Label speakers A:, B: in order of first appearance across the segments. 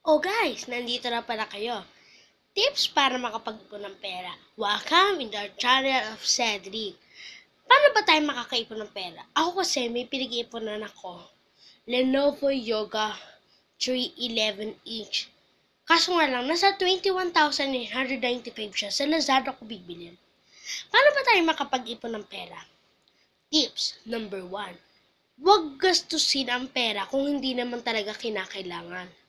A: Oh guys, nandito na pala kayo. Tips para makapag-ipon ng pera. Welcome in our channel of Cedric. Paano ba tayo makakaipon ng pera? Ako kasi may pinag-iiponan ako. Lenovo Yoga 311 inch. Kaso nga lang, nasa 21,995 siya. Sa Lazada ko bibilin. Paano ba tayo makapag-ipon ng pera? Tips number 1. Huwag gastusin ang pera kung hindi naman talaga kinakailangan.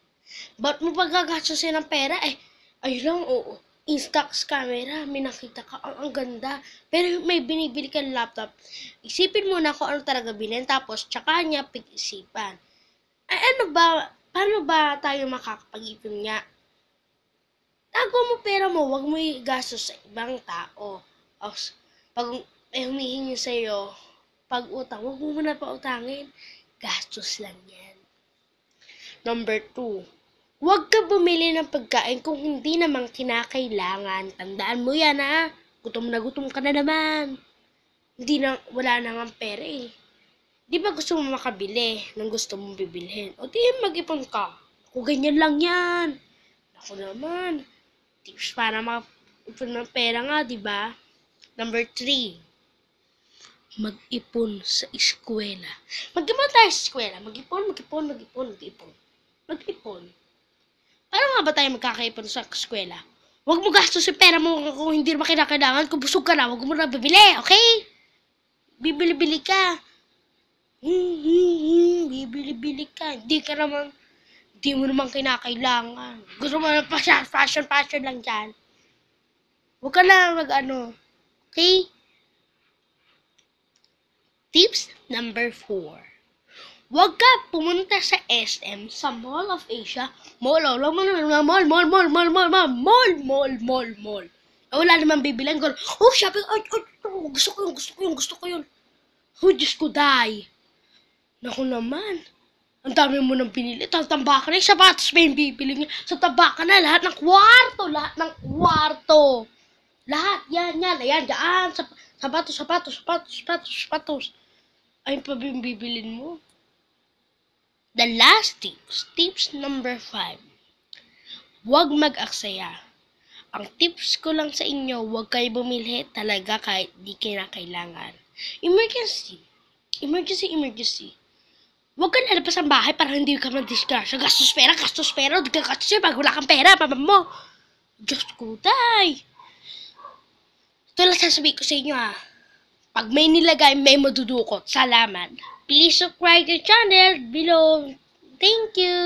A: Ba't mo pa gagastusin ng pera? Ayun lang, oo. Instax camera, may nakita ka, ang ganda. Pero may binibili kang laptop. Isipin mo na kung ano talaga bilhin, tapos tsaka niya pag-isipan. Paano ba tayo makakapag-ipon nga? Tago mo pera mo, wag mo i-gastos sa ibang tao. Pag humihingi sa'yo, pag utang, wag mo muna pa utangin. Gastos lang yan. Number 2. Huwag ka bumili ng pagkain kung hindi naman kinakailangan. Tandaan mo yan, ha? Gutom ka na naman. Wala na nga pera eh. Di ba gusto mo makabili ng gusto mong bibilhin? O di mag-ipon ka. Kung ganyan lang yan. Ako naman. Tips para mag-ipon ng pera nga, di ba? Number 3. Mag-ipon sa eskwela. Mag-ipon tayo sa eskwela. Mag-ipon. Paano nga ba tayo magkakaipon sa eskwela? Huwag mo gastos yung pera mo kung hindi naman kinakailangan. Kung busog ka na, huwag mo na bibili, okay? Bibili-bili ka. Bibili-bili ka. Hindi mo naman kinakailangan. Gusto mo na fashion lang dyan. Huwag ka na okay? Tips number 4. Huwag ka pumunta sa SM, sa Mall of Asia. Mall. Wala naman bibilang. Shopping. Gusto ko yun. Oh, Diyos ko, die. Naku naman. Ang dami mo nang pinili. Tambakan na. Sapatos pa yung bibili niya. Sa tambakan na. Lahat ng kwarto. Lahat. Yan. Dyan. Sapatos. Ayun pa yung bibilin mo. The last tips number 5. Huwag mag-aksaya. Ang tips ko lang sa inyo, huwag kayo bumili talaga kahit di kinakailangan. Emergency. Huwag ka lalabas ang bahay para hindi ka mag-disgrasya. Gastos pera. Di ka gastos pag wala kang pera, mama mo. Diyos ko, day. Ito lang sasabihin ko sa inyo, ha. Pag may nilagay, may madudukot. Salamat. Please subscribe to the channel below. Thank you.